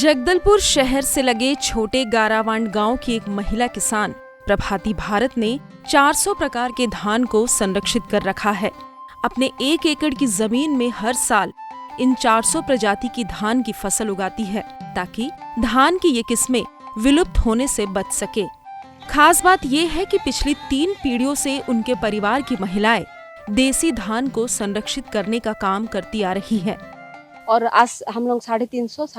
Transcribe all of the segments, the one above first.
जगदलपुर शहर से लगे छोटे गारावांड गांव की एक महिला किसान प्रभाती भारत ने 400 प्रकार के धान को संरक्षित कर रखा है। अपने 1 एकड़ की जमीन में हर साल इन 400 प्रजाति की धान की फसल उगाती है ताकि धान की ये किस्में विलुप्त होने से बच सके। खास बात ये है कि पिछली 3 पीढ़ियों से उनके परिवार की महिलाएं देसी धान को संरक्षित करने का काम करती आ रही है। और आज हम लोग 350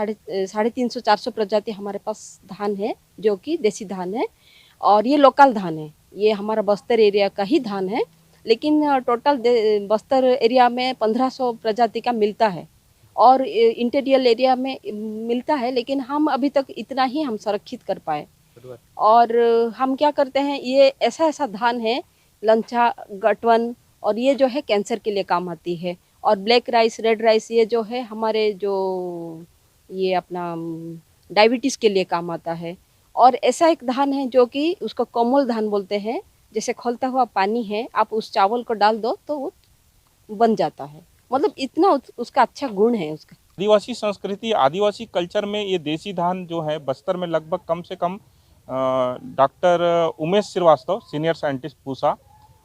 400 प्रजाति हमारे पास धान है जो कि देसी धान है और ये लोकल धान है। ये हमारा बस्तर एरिया का ही धान है, लेकिन टोटल बस्तर एरिया में 1500 प्रजाति का मिलता है और इंटीरियर एरिया में मिलता है, लेकिन हम अभी तक इतना ही हम संरक्षित कर पाए। और हम क्या करते हैं, ये ऐसा धान है लंचा गठवन, और ये जो है कैंसर के लिए काम आती है। और ब्लैक राइस, रेड राइस, ये जो है हमारे जो ये अपना डायबिटीज़ के लिए काम आता है। और ऐसा एक धान है जो कि उसको कोमल धान बोलते हैं, जैसे खौलता हुआ पानी है, आप उस चावल को डाल दो तो वो बन जाता है। मतलब इतना उसका अच्छा गुण है उसका। आदिवासी संस्कृति, आदिवासी कल्चर में ये देसी धान जो है बस्तर में लगभग कम से कम doctor Umesh Srivastava, senior scientist Pusa,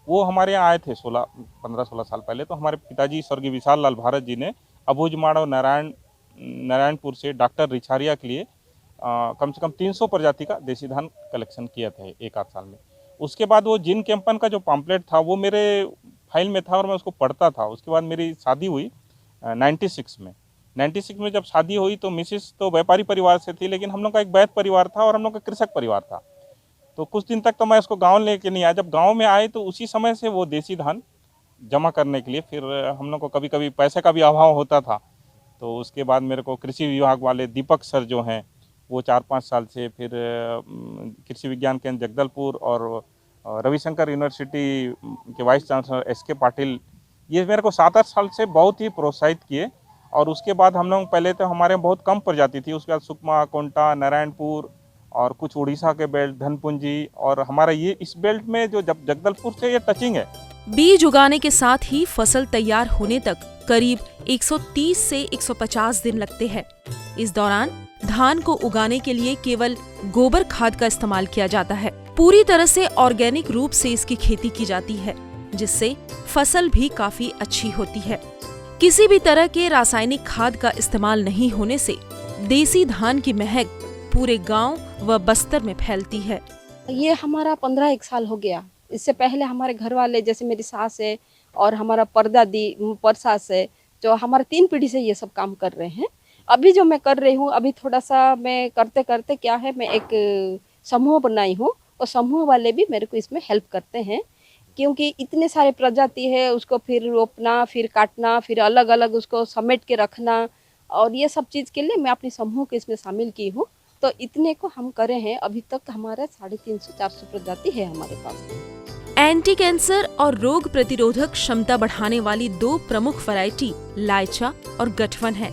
वो हमारे यहाँ आए थे 15-16 साल पहले। तो हमारे पिताजी स्वर्गीय विशाल लाल भारत जी ने अबूझमाड़ और नारायणपुर से डॉक्टर रिछारिया के लिए कम से कम 300 प्रजाति का देसी धान कलेक्शन किया था 1 आध साल में। उसके बाद वो जिन कैंपन का जो पम्पलेट था वो मेरे फाइल में था और मैं उसको पढ़ता था। उसके बाद मेरी शादी हुई 96 में। जब शादी हुई तो मिसिस तो व्यापारी परिवार से थी, लेकिन हम लोग का एक वैध परिवार था और हम लोग का कृषक परिवार था। तो कुछ दिन तक तो मैं उसको गांव लेके नहीं आया। जब गांव में आए तो उसी समय से वो देसी धान जमा करने के लिए, फिर हम लोग को कभी कभी पैसे का भी अभाव होता था। तो उसके बाद मेरे को कृषि विभाग वाले दीपक सर जो हैं वो 4-5 साल से, फिर कृषि विज्ञान केंद्र जगदलपुर और रविशंकर यूनिवर्सिटी के वाइस चांसलर SK पाटिल, ये मेरे को 7-8 साल से बहुत ही प्रोत्साहित किए। और उसके बाद हम लोग, पहले तो हमारे बहुत कम प्रजाति थी, उसके बाद सुकमा, कोंटा, नारायणपुर और कुछ उड़ीसा के बेल्ट, धनपुंजी, और हमारा ये इस बेल्ट में जो जगदलपुर से ये टचिंग है। बीज उगाने के साथ ही फसल तैयार होने तक करीब 130 से 150 दिन लगते हैं। इस दौरान धान को उगाने के लिए केवल गोबर खाद का इस्तेमाल किया जाता है। पूरी तरह से ऑर्गेनिक रूप से इसकी खेती की जाती है, जिससे फसल भी काफी अच्छी होती है। किसी भी तरह के रासायनिक खाद का इस्तेमाल नहीं होने से देसी धान की महक पूरे गांव व बस्तर में फैलती है। ये हमारा 15-1 साल हो गया। इससे पहले हमारे घर वाले, जैसे मेरी सास है और हमारा परसास है, जो हमारा 3 पीढ़ी से ये सब काम कर रहे हैं। अभी जो मैं कर रही हूँ, अभी थोड़ा सा मैं करते करते क्या है, मैं एक समूह बनाई हूँ और समूह वाले भी मेरे को इसमें हेल्प करते हैं, क्योंकि इतने सारे प्रजाति है, उसको फिर रोपना, फिर काटना, फिर अलग अलग उसको समेट के रखना, और ये सब चीज़ के लिए मैं अपनी समूह को इसमें शामिल की हूँ। तो इतने को हम करे हैं। अभी तक हमारा 350-400 प्रजाति है हमारे पास। एंटी कैंसर और रोग प्रतिरोधक क्षमता बढ़ाने वाली 2 प्रमुख वैरायटी लाइचा और गठवन है।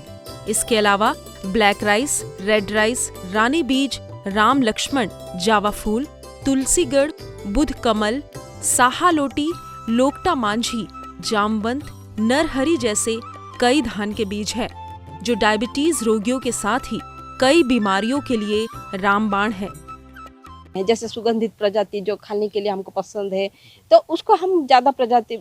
इसके अलावा ब्लैक राइस, रेड राइस, रानी बीज, राम लक्ष्मण, जावा फूल, तुलसीगढ़, बुध कमल, साहालोटी, लोकटा मांझी, जामवंत, नरहरी जैसे कई धान के बीज है, जो डायबिटीज रोगियों के साथ ही कई बीमारियों के लिए रामबाण है। जैसे सुगंधित प्रजाति जो खाने के लिए हमको पसंद है, तो उसको हम ज़्यादा प्रजाति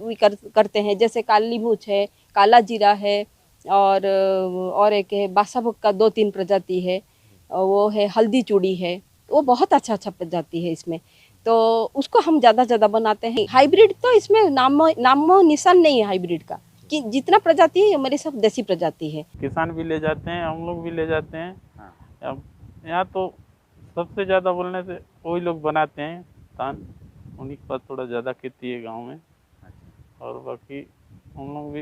करते हैं। जैसे काली मूछ है, काला जीरा है, और एक है बासाभोग का 2-3 प्रजाति है, वो है हल्दी चूड़ी है, वो बहुत अच्छा प्रजाति है इसमें। तो उसको हम ज़्यादा बनाते हैं। हाइब्रिड तो इसमें नामो निशान नहीं है हाइब्रिड का, कि जितना प्रजाति है हमारी सब देसी प्रजाति है। किसान भी ले जाते हैं, हम लोग भी ले जाते हैं। यहाँ तो सबसे ज़्यादा बोलने से वही लोग बनाते हैं धान, उन्हीं के पास थोड़ा ज़्यादा खेती है गांव में। और बाकी हम लोग भी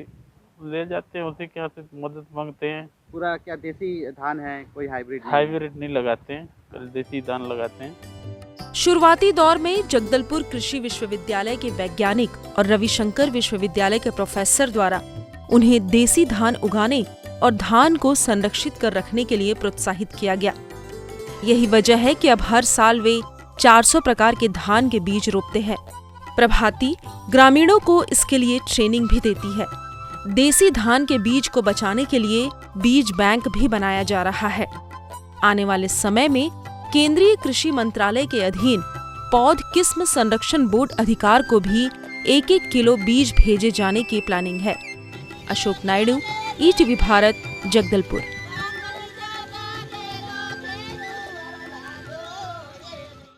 ले जाते हैं, उसी के हाथ से मदद मांगते हैं। पूरा क्या देसी धान है, कोई हाइब्रिड नहीं लगाते हैं, पहले देसी धान लगाते हैं। शुरुआती दौर में जगदलपुर कृषि विश्वविद्यालय के वैज्ञानिक और रविशंकर विश्वविद्यालय के प्रोफेसर द्वारा उन्हें देसी धान उगाने और धान को संरक्षित कर रखने के लिए प्रोत्साहित किया गया। यही वजह है कि अब हर साल वे 400 प्रकार के धान के बीज रोपते हैं। प्रभाती ग्रामीणों को इसके लिए ट्रेनिंग भी देती है। देसी धान के बीज को बचाने के लिए बीज बैंक भी बनाया जा रहा है। आने वाले समय में केंद्रीय कृषि मंत्रालय के अधीन पौध किस्म संरक्षण बोर्ड अधिकार को भी 1-1 किलो बीज भेजे जाने की प्लानिंग है। अशोक नायडू, ईटीवी भारत, जगदलपुर।